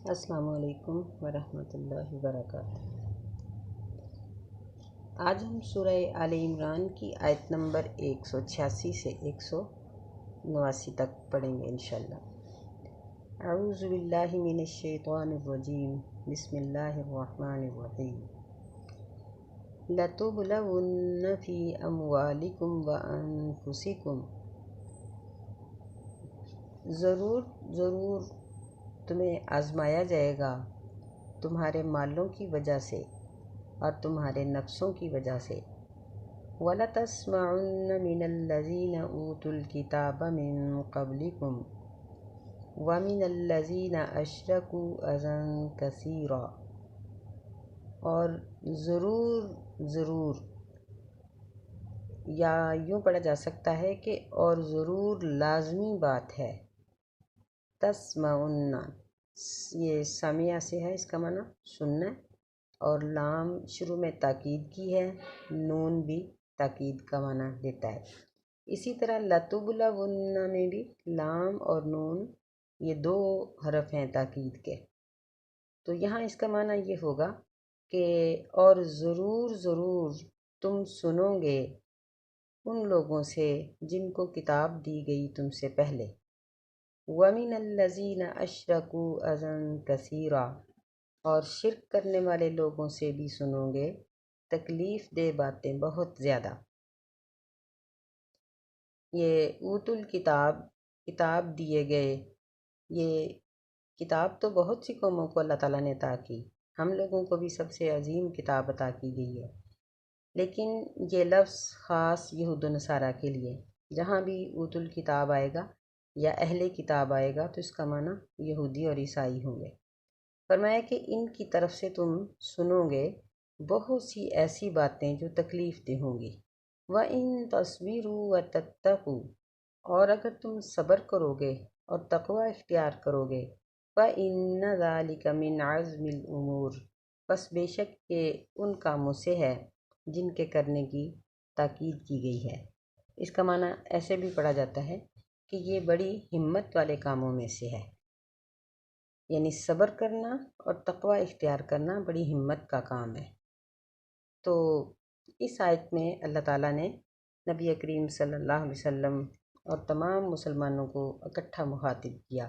السلام علیکم ورحمۃ اللہ وبرکاتہ۔ آج ہم سورہ آل عمران کی آیت نمبر 186 سے 189 تک پڑھیں گے انشاءاللہ۔ اعوذ باللہ من الشیطان الرجیم، بسم اللہ الرحمن الرحیم۔ لَتُبْلَوُنَّ فِي أَمْوَالِكُمْ وَأَنفُسِكُمْ، ضرور تمہیں آزمایا جائے گا تمہارے مالوں کی وجہ سے اور تمہارے نفسوں کی وجہ سے۔ وَلَتَسْمَعُنَّ مِنَ الَّذِينَ أُوتُوا الْكِتَابَ مِن قَبْلِكُمْ وَمِنَ الَّذِينَ أَشْرَكُوا أَذًى كَثِيرًا، اور ضرور یا یوں پڑھا جا سکتا ہے کہ اور ضرور لازمی بات ہے۔ تسمعن، یہ سامعہ سے ہے، اس کا معنی سننا، اور لام شروع میں تاکید کی ہے، نون بھی تاکید کا معنی دیتا ہے۔ اسی طرح لَتُبْلَوُنَّ میں بھی لام اور نون یہ دو حرف ہیں تاکید کے، تو یہاں اس کا معنی یہ ہوگا کہ اور ضرور تم سنو گے ان لوگوں سے جن کو کتاب دی گئی تم سے پہلے۔ وَمِنَ الَّذِينَ أَشْرَكُوا أَذًى كَثِيرًا، اور شرک کرنے والے لوگوں سے بھی سنو گے تکلیف دہ باتیں بہت زیادہ۔ یہ اوت الکتاب، کتاب دیے گئے، یہ کتاب تو بہت سی قوموں کو اللہ تعالیٰ نے عطا کی، ہم لوگوں کو بھی سب سے عظیم کتاب عطا کی گئی ہے، لیکن یہ لفظ خاص یہود و نصارہ کے لیے، جہاں بھی اوت الکتاب آئے گا یا اہل کتاب آئے گا تو اس کا معنی یہودی اور عیسائی ہوں گے۔ فرمایا کہ ان کی طرف سے تم سنو گے بہت سی ایسی باتیں جو تکلیف دہ ہوں گی۔ وَإِن تَصْبِرُوا وَتَتَّقُوا، اور اگر تم صبر کرو گے اور تقوی اختیار کرو گے، فَإِنَّ ذَلِكَ مِنْ عَزْمِ الْأُمُورِ، بس بے شک یہ ان کاموں سے ہے جن کے کرنے کی تاکید کی گئی ہے۔ اس کا معنی ایسے بھی پڑھا جاتا ہے کہ یہ بڑی ہمت والے کاموں میں سے ہے، یعنی صبر کرنا اور تقوی اختیار کرنا بڑی ہمت کا کام ہے۔ تو اس آیت میں اللہ تعالیٰ نے نبی کریم صلی اللہ علیہ وسلم اور تمام مسلمانوں کو اکٹھا مخاطب کیا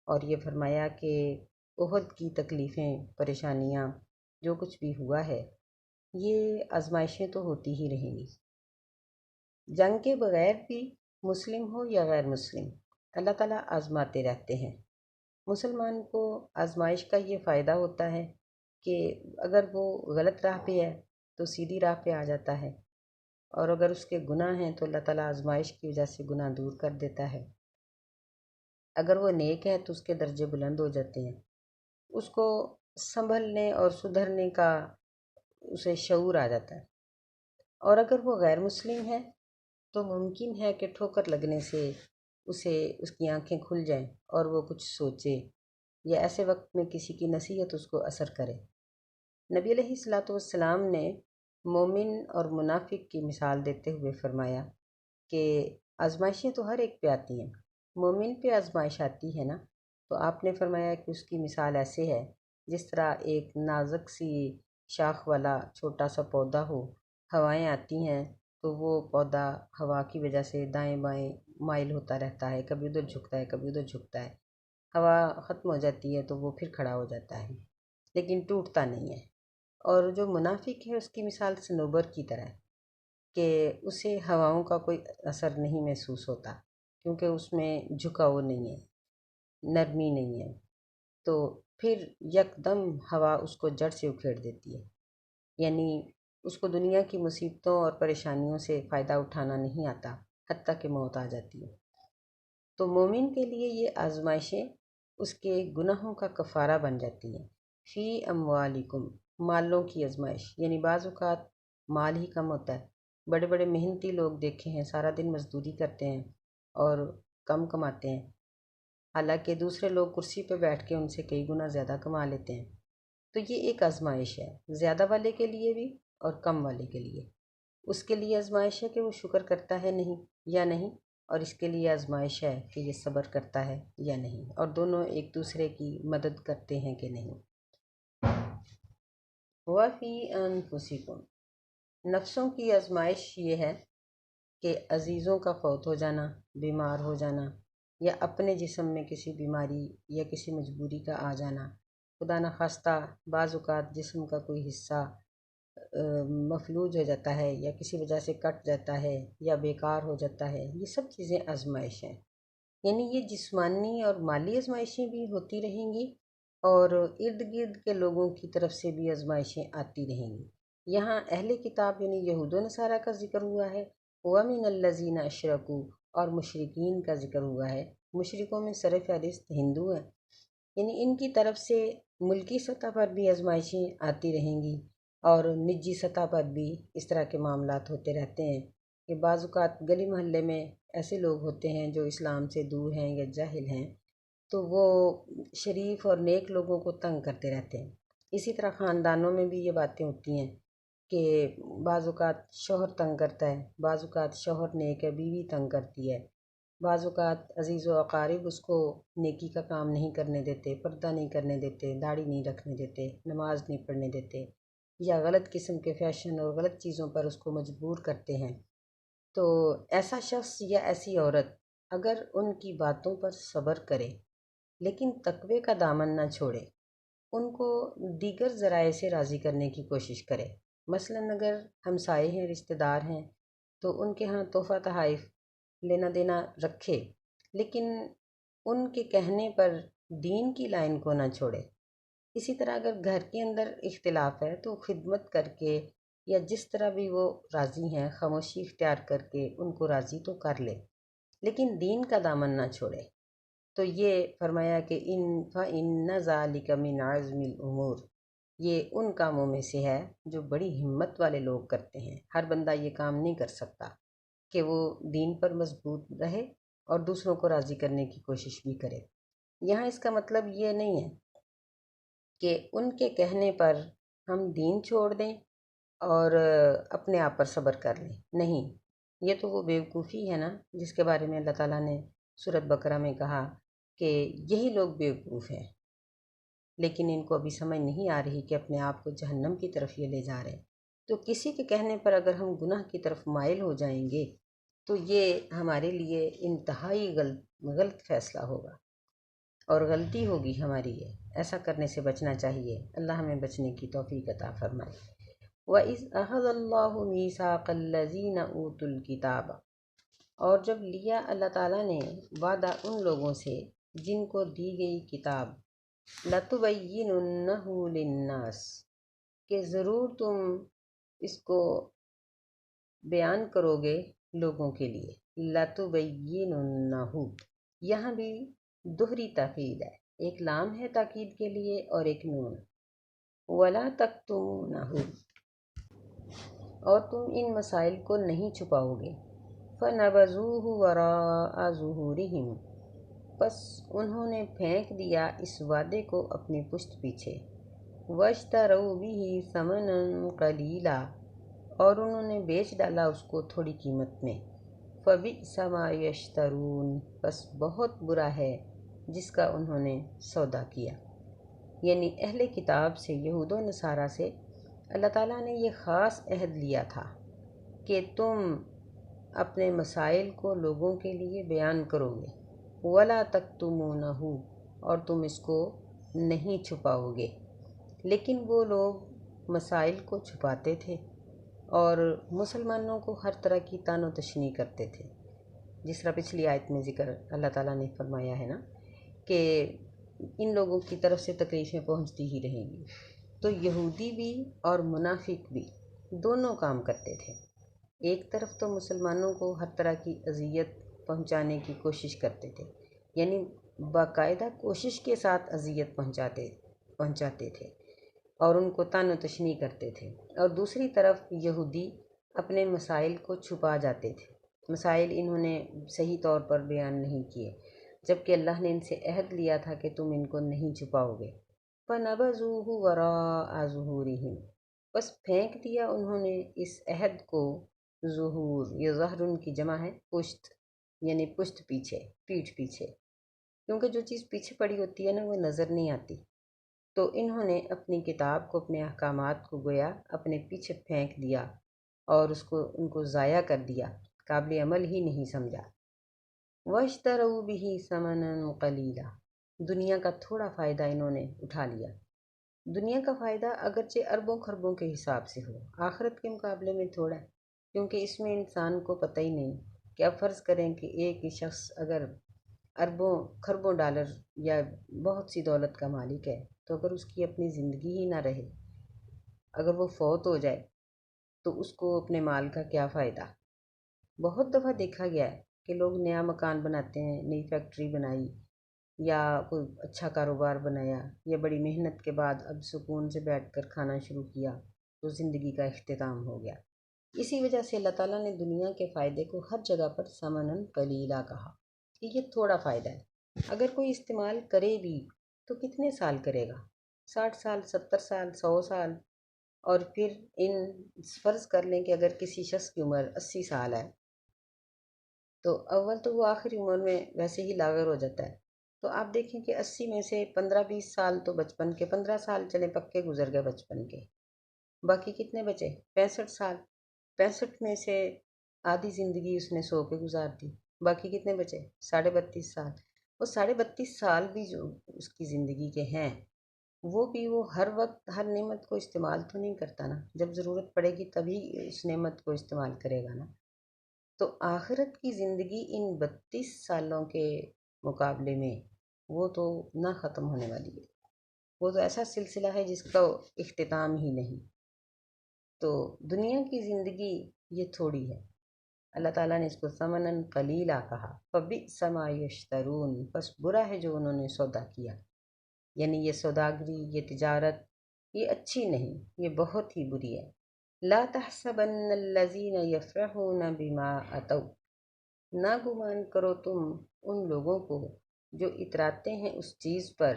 اور یہ فرمایا کہ احد کی تکلیفیں، پریشانیاں، جو کچھ بھی ہوا ہے، یہ آزمائشیں تو ہوتی ہی رہیں گی۔ جنگ کے بغیر بھی مسلم ہو یا غیر مسلم، اللہ تعالیٰ آزماتے رہتے ہیں۔ مسلمان کو آزمائش کا یہ فائدہ ہوتا ہے کہ اگر وہ غلط راہ پہ ہے تو سیدھی راہ پہ آ جاتا ہے، اور اگر اس کے گناہ ہیں تو اللہ تعالیٰ آزمائش کی وجہ سے گناہ دور کر دیتا ہے۔ اگر وہ نیک ہے تو اس کے درجے بلند ہو جاتے ہیں، اس کو سنبھلنے اور سدھرنے کا اسے شعور آ جاتا ہے۔ اور اگر وہ غیر مسلم ہے تو ممکن ہے کہ ٹھوکر لگنے سے اس کی آنکھیں کھل جائیں اور وہ کچھ سوچے، یا ایسے وقت میں کسی کی نصیحت اس کو اثر کرے۔ نبی علیہ الصلاۃ والسلام نے مومن اور منافق کی مثال دیتے ہوئے فرمایا کہ آزمائشیں تو ہر ایک پہ آتی ہیں، مومن پہ آزمائش آتی ہے نا، تو آپ نے فرمایا کہ اس کی مثال ایسے ہے جس طرح ایک نازک سی شاخ والا چھوٹا سا پودا ہو، ہوائیں آتی ہیں تو وہ پودا ہوا کی وجہ سے دائیں بائیں مائل ہوتا رہتا ہے، کبھی ادھر جھکتا ہے کبھی ادھر جھکتا ہے، ہوا ختم ہو جاتی ہے تو وہ پھر کھڑا ہو جاتا ہے لیکن ٹوٹتا نہیں ہے۔ اور جو منافق ہے اس کی مثال صنوبر کی طرح ہے کہ اسے ہواؤں کا کوئی اثر نہیں محسوس ہوتا، کیونکہ اس میں جھکاؤ نہیں ہے، نرمی نہیں ہے، تو پھر یکدم ہوا اس کو جڑ سے اکھیڑ دیتی ہے، یعنی اس کو دنیا کی مصیبتوں اور پریشانیوں سے فائدہ اٹھانا نہیں آتا، حتیٰ کہ موت آ جاتی ہے۔ تو مومن کے لیے یہ آزمائشیں اس کے گناہوں کا کفارہ بن جاتی ہیں۔ فی اموالکم، مالوں کی آزمائش، یعنی بعض اوقات مال ہی کم ہوتا ہے، بڑے بڑے محنتی لوگ دیکھے ہیں سارا دن مزدوری کرتے ہیں اور کم کماتے ہیں، حالانکہ دوسرے لوگ کرسی پہ بیٹھ کے ان سے کئی گنا زیادہ کما لیتے ہیں۔ تو یہ ایک آزمائش ہے، زیادہ والے کے لیے بھی اور کم والے کے لیے۔ اس کے لیے آزمائش ہے کہ وہ شکر کرتا ہے نہیں یا نہیں، اور اس کے لیے آزمائش ہے کہ یہ صبر کرتا ہے یا نہیں، اور دونوں ایک دوسرے کی مدد کرتے ہیں کہ نہیں۔ وَفِي أَنفُسِكُم، نفسوں کی آزمائش یہ ہے کہ عزیزوں کا فوت ہو جانا، بیمار ہو جانا، یا اپنے جسم میں کسی بیماری یا کسی مجبوری کا آ جانا، خدا نخواستہ بعض اوقات جسم کا کوئی حصہ مفلوج ہو جاتا ہے یا کسی وجہ سے کٹ جاتا ہے یا بیکار ہو جاتا ہے، یہ سب چیزیں آزمائش ہیں۔ یعنی یہ جسمانی اور مالی آزمائشیں بھی ہوتی رہیں گی، اور ارد گرد کے لوگوں کی طرف سے بھی آزمائشیں آتی رہیں گی۔ یہاں اہل کتاب یعنی یہود و نصارہ کا ذکر ہوا ہے، وَمِنَ الَّذِينَ أَشْرَكُوا، اور مشرکین کا ذکر ہوا ہے۔ مشرکوں میں سر فہرست ہندو ہیں، یعنی ان کی طرف سے ملکی سطح پر بھی آزمائشیں آتی رہیں گی، اور نجی سطح پر بھی اس طرح کے معاملات ہوتے رہتے ہیں کہ بعض اوقات گلی محلے میں ایسے لوگ ہوتے ہیں جو اسلام سے دور ہیں یا جاہل ہیں، تو وہ شریف اور نیک لوگوں کو تنگ کرتے رہتے ہیں۔ اسی طرح خاندانوں میں بھی یہ باتیں ہوتی ہیں کہ بعض اوقات شوہر تنگ کرتا ہے، بعض اوقات شوہر نیک ہے، بیوی تنگ کرتی ہے، بعض اوقات عزیز و اقارب اس کو نیکی کا کام نہیں کرنے دیتے، پردہ نہیں کرنے دیتے، داڑھی نہیں رکھنے دیتے، نماز نہیں پڑھنے دیتے، یا غلط قسم کے فیشن اور غلط چیزوں پر اس کو مجبور کرتے ہیں۔ تو ایسا شخص یا ایسی عورت اگر ان کی باتوں پر صبر کرے لیکن تقوی کا دامن نہ چھوڑے، ان کو دیگر ذرائع سے راضی کرنے کی کوشش کرے، مثلاً اگر ہمسائے ہیں، رشتہ دار ہیں، تو ان کے ہاں تحفہ تحائف لینا دینا رکھے، لیکن ان کے کہنے پر دین کی لائن کو نہ چھوڑے۔ اسی طرح اگر گھر کے اندر اختلاف ہے تو خدمت کر کے یا جس طرح بھی وہ راضی ہیں خاموشی اختیار کر کے ان کو راضی تو کر لے، لیکن دین کا دامن نہ چھوڑے۔ تو یہ فرمایا کہ فَإِنَّ ذَلِكَ مِنْ عَزْمِ الْأُمُورِ، یہ ان کاموں میں سے ہے جو بڑی ہمت والے لوگ کرتے ہیں۔ ہر بندہ یہ کام نہیں کر سکتا کہ وہ دین پر مضبوط رہے اور دوسروں کو راضی کرنے کی کوشش بھی کرے۔ یہاں اس کا مطلب یہ نہیں ہے کہ ان کے کہنے پر ہم دین چھوڑ دیں اور اپنے آپ پر صبر کر لیں، نہیں، یہ تو وہ بیوقوفی ہے نا جس کے بارے میں اللہ تعالیٰ نے سورۃ بقرہ میں کہا کہ یہی لوگ بیوقوف ہیں، لیکن ان کو ابھی سمجھ نہیں آ رہی کہ اپنے آپ کو جہنم کی طرف یہ لے جا رہے ہیں۔ تو کسی کے کہنے پر اگر ہم گناہ کی طرف مائل ہو جائیں گے تو یہ ہمارے لیے انتہائی غلط فیصلہ ہوگا اور غلطی ہوگی ہماری، یہ ایسا کرنے سے بچنا چاہیے۔ اللہ ہمیں بچنے کی توفیق عطا فرمائے۔ وَإِذْ أَخَذَ اللَّهُ مِيثَاقَ الَّذِينَ أُوتُوا الْكِتَابَ، اور جب لیا اللہ تعالیٰ نے وعدہ ان لوگوں سے جن کو دی گئی کتاب، لَتُبَيِّنُنَّهُ لِلنَّاسِ، کہ ضرور تم اس کو بیان کرو گے لوگوں کے لیے۔ لَتُبَيِّنُنَّهُ، یہاں بھی دوہری تاکید ہے، ایک لام ہے تاکید کے لیے اور ایک نون۔ وَلَا تَكْتُمُونَهُ، اور تم ان مسائل کو نہیں چھپاؤ گے۔ فَنَبَذُوهُ وَرَاءَ ظُهُورِهِمْ، پس انہوں نے پھینک دیا اس وعدے کو اپنی پشت پیچھے۔ وَاشْتَرَوْا بِهِ ثَمَنًا قَلِيلًا، اور انہوں نے بیچ ڈالا اس کو تھوڑی قیمت میں۔ فَبِئْسَ مَا يَشْتَرُونَ، بس بہت برا ہے جس کا انہوں نے سودا کیا۔ یعنی اہل کتاب سے، یہود و نصارہ سے اللہ تعالیٰ نے یہ خاص عہد لیا تھا کہ تم اپنے مسائل کو لوگوں کے لیے بیان کرو گے۔ وَلَا تَكْتُمُونَهُ، اور تم اس کو نہیں چھپاؤ گے۔ لیکن وہ لوگ مسائل کو چھپاتے تھے اور مسلمانوں کو ہر طرح کی طعن و تشنیع کرتے تھے، جس طرح پچھلی آیت میں ذکر اللہ تعالیٰ نے فرمایا ہے نا کہ ان لوگوں کی طرف سے تکلیفیں پہنچتی ہی رہیں گی۔ تو یہودی بھی اور منافق بھی دونوں کام کرتے تھے، ایک طرف تو مسلمانوں کو ہر طرح کی اذیت پہنچانے کی کوشش کرتے تھے، یعنی باقاعدہ کوشش کے ساتھ اذیت پہنچاتے تھے اور ان کو طعن و تشنیع کرتے تھے، اور دوسری طرف یہودی اپنے مسائل کو چھپا جاتے تھے، مسائل انہوں نے صحیح طور پر بیان نہیں کیے، جبکہ اللہ نے ان سے عہد لیا تھا کہ تم ان کو نہیں چھپاؤ گے۔ فَنَبَذُوهُ وَرَاءَ ظُهُورِهِمْ، بس پھینک دیا انہوں نے اس عہد کو، ظہور، یہ ظہر ان کی جمع ہے پشت، یعنی پشت پیچھے، پیٹھ پیچھے، کیونکہ جو چیز پیچھے پڑی ہوتی ہے نا وہ نظر نہیں آتی۔ تو انہوں نے اپنی کتاب کو، اپنے احکامات کو گویا اپنے پیچھے پھینک دیا اور ان کو ضائع کر دیا، قابل عمل ہی نہیں سمجھا۔ وَاشْتَرَوْا بِهِ ثَمَنًا قَلِيلًا، دنیا کا تھوڑا فائدہ انہوں نے اٹھا لیا۔ دنیا کا فائدہ اگرچہ اربوں خربوں کے حساب سے ہو، آخرت کے مقابلے میں تھوڑا ہے، کیونکہ اس میں انسان کو پتہ ہی نہیں کہ اب فرض کریں کہ ایک ہی شخص اگر اربوں خربوں ڈالر یا بہت سی دولت کا مالک ہے، تو اگر اس کی اپنی زندگی ہی نہ رہے، اگر وہ فوت ہو جائے تو اس کو اپنے مال کا کیا فائدہ؟ بہت دفعہ دیکھا گیا ہے کہ لوگ نیا مکان بناتے ہیں، نئی فیکٹری بنائی یا کوئی اچھا کاروبار بنایا یا بڑی محنت کے بعد اب سکون سے بیٹھ کر کھانا شروع کیا تو زندگی کا اختتام ہو گیا۔ اسی وجہ سے اللہ تعالیٰ نے دنیا کے فائدے کو ہر جگہ پر ثمناً قلیلا کہا کہ یہ تھوڑا فائدہ ہے، اگر کوئی استعمال کرے بھی تو کتنے سال کرے گا؟ 60 سال، 70 سال، 100 سال؟ اور پھر فرض کر لیں کہ اگر کسی شخص کی عمر 80 سال ہے تو اول تو وہ آخری عمر میں ویسے ہی لاغر ہو جاتا ہے، تو آپ دیکھیں کہ 80 میں سے 15-20 سال تو بچپن کے، 15 سال چلے پکے گزر گئے بچپن کے، باقی کتنے بچے؟ 65 سال۔ 65 میں سے آدھی زندگی اس نے سو کے گزار دی، باقی کتنے بچے؟ 32.5 سال۔ وہ 32.5 سال بھی جو اس کی زندگی کے ہیں، وہ ہر وقت ہر نعمت کو استعمال تو نہیں کرتا نا، جب ضرورت پڑے گی تبھی اس نعمت کو استعمال کرے گا نا۔ تو آخرت کی زندگی ان 32 سالوں کے مقابلے میں وہ تو نہ ختم ہونے والی ہے، وہ تو ایسا سلسلہ ہے جس کا اختتام ہی نہیں۔ تو دنیا کی زندگی یہ تھوڑی ہے، اللہ تعالیٰ نے اس کو ثمناً قلیلا کہا، فبئس ما یشترون، بس برا ہے جو انہوں نے سودا کیا، یعنی یہ سوداگری، یہ تجارت، یہ اچھی نہیں، یہ بہت ہی بری ہے۔ لا تحسبن الذین یفرحون بما اتوا، نہ گمان کرو تم ان لوگوں کو جو اتراتے ہیں اس چیز پر،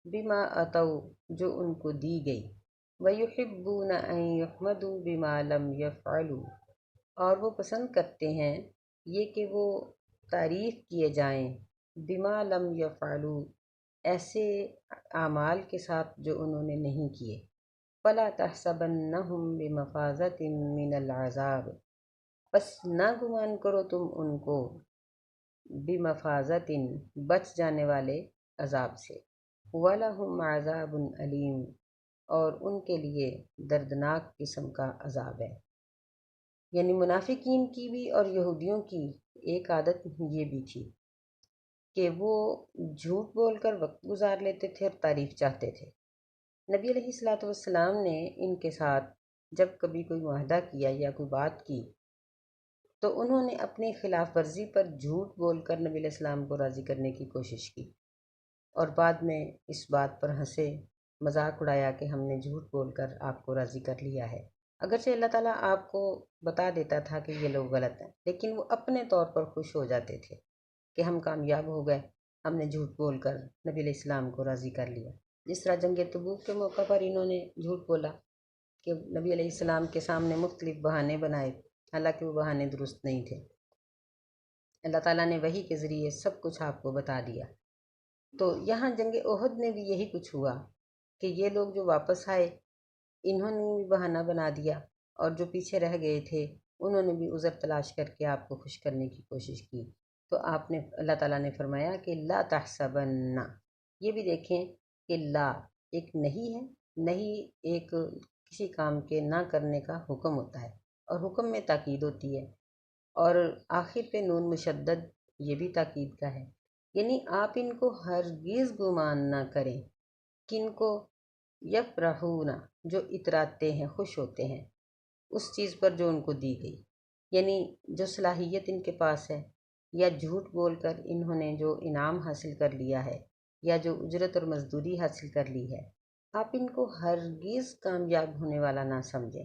بما اتوا، جو ان کو دی گئی، ویحبون ان یحمدوا بما لم یفعلوا، اور وہ پسند کرتے ہیں یہ کہ وہ تعریف کیے جائیں، بما لم یفعلوا، ایسے اعمال کے ساتھ جو انہوں نے نہیں کیے۔ فلا تحسبنہم بمفازۃ من العذاب، بس نہ گمان کرو تم ان کو بمفازۃ، بچ جانے والے عذاب سے، وَلَهُمْ عَذَابٌ أَلِيمٌ، اور ان کے لیے دردناک قسم کا عذاب ہے۔ یعنی منافقین کی بھی اور یہودیوں کی ایک عادت یہ بھی تھی کہ وہ جھوٹ بول کر وقت گزار لیتے تھے اور تعریف چاہتے تھے۔ نبی علیہ الصلاۃ والسلام نے ان کے ساتھ جب کبھی کوئی معاہدہ کیا یا کوئی بات کی تو انہوں نے اپنی خلاف ورزی پر جھوٹ بول کر نبی علیہ السلام کو راضی کرنے کی کوشش کی، اور بعد میں اس بات پر ہنسے، مذاق اڑایا کہ ہم نے جھوٹ بول کر آپ کو راضی کر لیا ہے۔ اگرچہ اللہ تعالیٰ آپ کو بتا دیتا تھا کہ یہ لوگ غلط ہیں، لیکن وہ اپنے طور پر خوش ہو جاتے تھے کہ ہم کامیاب ہو گئے، ہم نے جھوٹ بول کر نبی علیہ السلام کو راضی کر لیا۔ جس طرح جنگ تبوک کے موقع پر انہوں نے جھوٹ بولا کہ نبی علیہ السلام کے سامنے مختلف بہانے بنائے، حالانکہ وہ بہانے درست نہیں تھے۔ اللہ تعالیٰ نے وحی کے ذریعے سب کچھ آپ کو بتا دیا۔ تو یہاں جنگ احد میں بھی یہی کچھ ہوا کہ یہ لوگ جو واپس آئے انہوں نے بھی بہانہ بنا دیا، اور جو پیچھے رہ گئے تھے انہوں نے بھی عذر تلاش کر کے آپ کو خوش کرنے کی کوشش کی۔ تو اللہ تعالیٰ نے فرمایا کہ لا تحسبن، یہ بھی دیکھیں کہ لا ایک نہیں ہے، نہیں ایک کسی کام کے نہ کرنے کا حکم ہوتا ہے، اور حکم میں تاکید ہوتی ہے، اور آخر پہ نون مشدد یہ بھی تاکید کا ہے، یعنی آپ ان کو ہرگز گمان نہ کریں، کن کو؟ یفرحون، جو اتراتے ہیں، خوش ہوتے ہیں اس چیز پر جو ان کو دی گئی، یعنی جو صلاحیت ان کے پاس ہے، یا جھوٹ بول کر انہوں نے جو انعام حاصل کر لیا ہے، یا جو اجرت اور مزدوری حاصل کر لی ہے، آپ ان کو ہرگز کامیاب ہونے والا نہ سمجھیں۔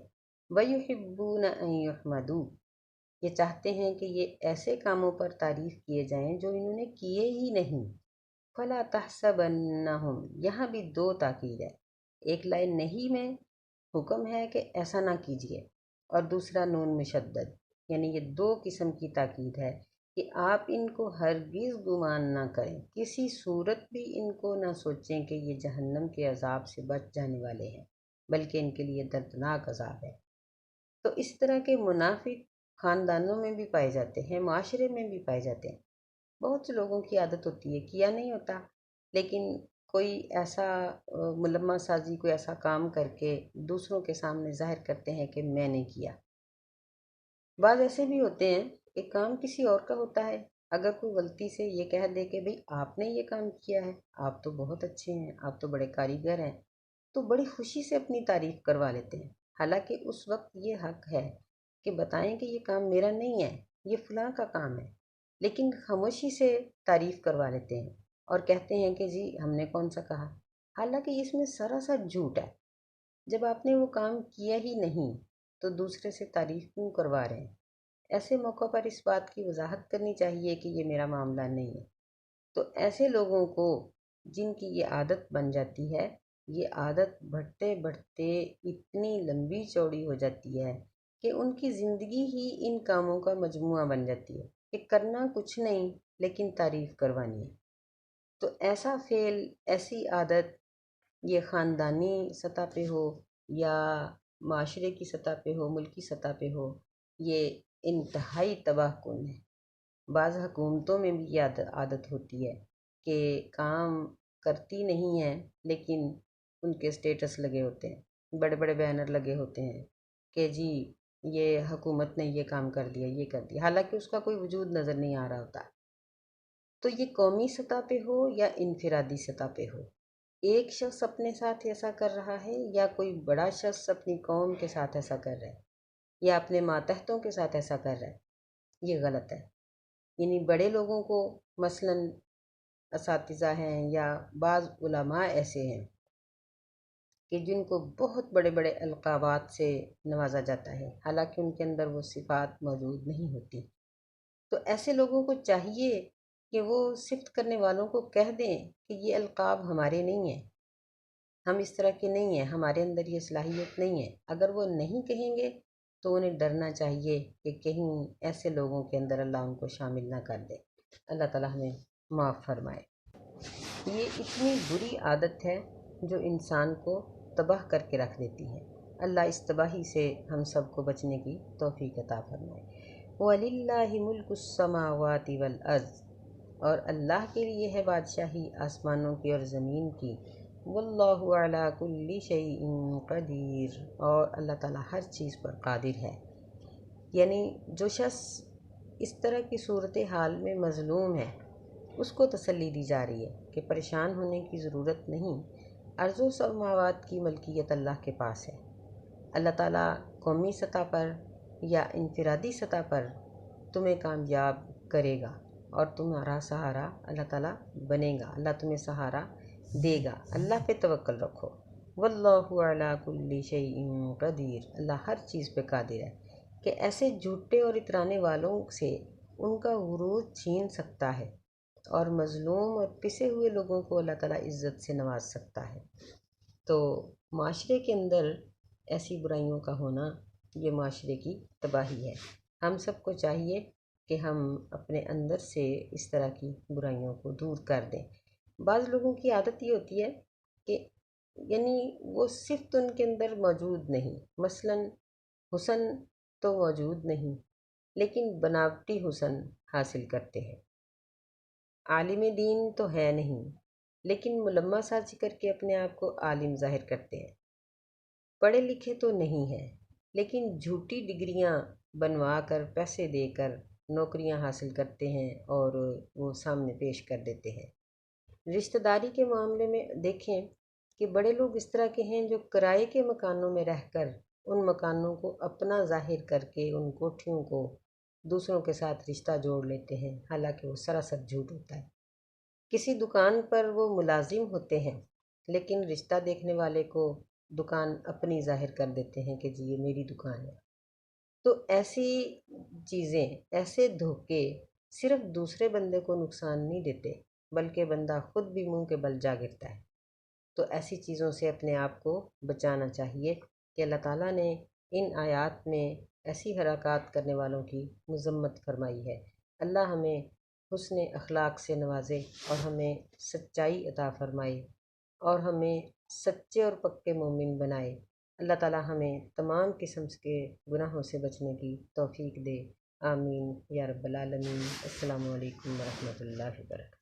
وَيُحِبُّونَ أَن يُحْمَدُوا، یہ چاہتے ہیں کہ یہ ایسے کاموں پر تعریف کیے جائیں جو انہوں نے کیے ہی نہیں۔ فَلَا تَحْسَبَنَّهُمْ، یہاں بھی دو تاکید ہے، ایک لائن نہیں میں حکم ہے کہ ایسا نہ کیجیے، اور دوسرا نون مشدد، یعنی یہ دو قسم کی تاکید ہے کہ آپ ان کو ہرگز گمان نہ کریں، کسی صورت بھی ان کو نہ سوچیں کہ یہ جہنم کے عذاب سے بچ جانے والے ہیں، بلکہ ان کے لیے دردناک عذاب ہے۔ تو اس طرح کے منافق خاندانوں میں بھی پائے جاتے ہیں، معاشرے میں بھی پائے جاتے ہیں۔ بہت سے لوگوں کی عادت ہوتی ہے، کیا نہیں ہوتا، لیکن کوئی ایسا ملمہ سازی، کوئی ایسا کام کر کے دوسروں کے سامنے ظاہر کرتے ہیں کہ میں نے کیا۔ بعض ایسے بھی ہوتے ہیں کہ کام کسی اور کا ہوتا ہے، اگر کوئی غلطی سے یہ کہہ دے کہ بھئی آپ نے یہ کام کیا ہے، آپ تو بہت اچھے ہیں، آپ تو بڑے کاریگر ہیں، تو بڑی خوشی سے اپنی تعریف کروا لیتے ہیں، حالانکہ اس وقت یہ حق ہے کہ بتائیں کہ یہ کام میرا نہیں ہے، یہ فلاں کا کام ہے، لیکن خاموشی سے تعریف کروا لیتے ہیں اور کہتے ہیں کہ جی ہم نے کون سا کہا، حالانکہ اس میں سراسر جھوٹ ہے۔ جب آپ نے وہ کام کیا ہی نہیں تو دوسرے سے تعریف کیوں کروا رہے ہیں؟ ایسے موقع پر اس بات کی وضاحت کرنی چاہیے کہ یہ میرا معاملہ نہیں ہے۔ تو ایسے لوگوں کو جن کی یہ عادت بن جاتی ہے، یہ عادت بڑھتے بڑھتے اتنی لمبی چوڑی ہو جاتی ہے کہ ان کی زندگی ہی ان کاموں کا مجموعہ بن جاتی ہے کہ کرنا کچھ نہیں لیکن تعریف کروانی ہے۔ تو ایسا فعل، ایسی عادت، یہ خاندانی سطح پہ ہو یا معاشرے کی سطح پہ ہو، ملکی سطح پہ ہو، یہ انتہائی تباہ کن ہے۔ بعض حکومتوں میں بھی یہ عادت ہوتی ہے کہ کام کرتی نہیں ہیں لیکن ان کے اسٹیٹس لگے ہوتے ہیں، بڑے بڑے بینر لگے ہوتے ہیں کہ جی یہ حکومت نے یہ کام کر دیا، یہ کر دیا، حالانکہ اس کا کوئی وجود نظر نہیں آ رہا ہوتا۔ تو یہ قومی سطح پہ ہو یا انفرادی سطح پہ ہو، ایک شخص اپنے ساتھ ایسا کر رہا ہے یا کوئی بڑا شخص اپنی قوم کے ساتھ ایسا کر رہا ہے یا اپنے ماتحتوں کے ساتھ ایسا کر رہا ہے، یہ غلط ہے۔ یعنی بڑے لوگوں کو، مثلاً اساتذہ ہیں یا بعض علماء ایسے ہیں کہ جن کو بہت بڑے بڑے القابات سے نوازا جاتا ہے، حالانکہ ان کے اندر وہ صفات موجود نہیں ہوتی۔ تو ایسے لوگوں کو چاہیے کہ وہ صفت کرنے والوں کو کہہ دیں کہ یہ القاب ہمارے نہیں ہیں، ہم اس طرح کے نہیں ہیں، ہمارے اندر یہ صلاحیت نہیں ہے۔ اگر وہ نہیں کہیں گے تو انہیں ڈرنا چاہیے کہ کہیں ایسے لوگوں کے اندر اللہ ان کو شامل نہ کر دے۔ اللہ تعالیٰ ہمیں معاف فرمائے۔ یہ اتنی بری عادت ہے جو انسان کو تباہ کر کے رکھ دیتی ہے۔ اللہ اس تباہی سے ہم سب کو بچنے کی توفیق عطا فرمائے۔ وَلِلَّهِ مُلْكُ السَّمَاوَاتِ وَالْأَرْضِ، اور اللہ کے لیے ہے بادشاہی آسمانوں کی اور زمین کی۔ واللہ علی کل شیء قدیر، اور اللہ تعالیٰ ہر چیز پر قادر ہے۔ یعنی جو شخص اس طرح کی صورتحال میں مظلوم ہے، اس کو تسلی دی جا رہی ہے کہ پریشان ہونے کی ضرورت نہیں، ارض و سماوات کی ملکیت اللہ کے پاس ہے۔ اللہ تعالیٰ قومی سطح پر یا انفرادی سطح پر تمہیں کامیاب کرے گا اور تمہارا سہارا اللہ تعالیٰ بنے گا، اللہ تمہیں سہارا دے گا۔ اللہ پہ توکل رکھو۔ واللہ علی کل شیء قدیر، اللہ ہر چیز پہ قادر ہے کہ ایسے جھوٹے اور اترانے والوں سے ان کا غرور چھین سکتا ہے اور مظلوم اور پسے ہوئے لوگوں کو اللہ تعالیٰ عزت سے نواز سکتا ہے۔ تو معاشرے کے اندر ایسی برائیوں کا ہونا یہ معاشرے کی تباہی ہے۔ ہم سب کو چاہیے کہ ہم اپنے اندر سے اس طرح کی برائیوں کو دور کر دیں۔ بعض لوگوں کی عادت یہ ہوتی ہے کہ یعنی وہ صفت ان کے اندر موجود نہیں، مثلاً حسن تو موجود نہیں لیکن بناوٹی حسن حاصل کرتے ہیں، عالم دین تو ہے نہیں لیکن ملمہ سازی کر کے اپنے آپ کو عالم ظاہر کرتے ہیں، پڑھے لکھے تو نہیں ہیں لیکن جھوٹی ڈگریاں بنوا کر، پیسے دے کر نوکریاں حاصل کرتے ہیں اور وہ سامنے پیش کر دیتے ہیں۔ رشتہ داری کے معاملے میں دیکھیں کہ بڑے لوگ اس طرح کے ہیں جو کرائے کے مکانوں میں رہ کر ان مکانوں کو اپنا ظاہر کر کے ان کوٹھیوں کو دوسروں کے ساتھ رشتہ جوڑ لیتے ہیں، حالانکہ وہ سراسر جھوٹ ہوتا ہے۔ کسی دکان پر وہ ملازم ہوتے ہیں لیکن رشتہ دیکھنے والے کو دکان اپنی ظاہر کر دیتے ہیں کہ جی یہ میری دکان ہے۔ تو ایسی چیزیں، ایسے دھوکے صرف دوسرے بندے کو نقصان نہیں دیتے بلکہ بندہ خود بھی منہ کے بل جا گرتا ہے۔ تو ایسی چیزوں سے اپنے آپ کو بچانا چاہیے کہ اللہ تعالیٰ نے ان آیات میں ایسی حرکات کرنے والوں کی مذمت فرمائی ہے اللہ ہمیں حسن اخلاق سے نوازے اور ہمیں سچائی عطا فرمائے اور ہمیں سچے اور پکے مومن بنائے۔ اللہ تعالی ہمیں تمام قسم کے گناہوں سے بچنے کی توفیق دے۔ آمین یا رب العالمین۔ السلام علیکم ورحمۃ اللہ وبرکاتہ۔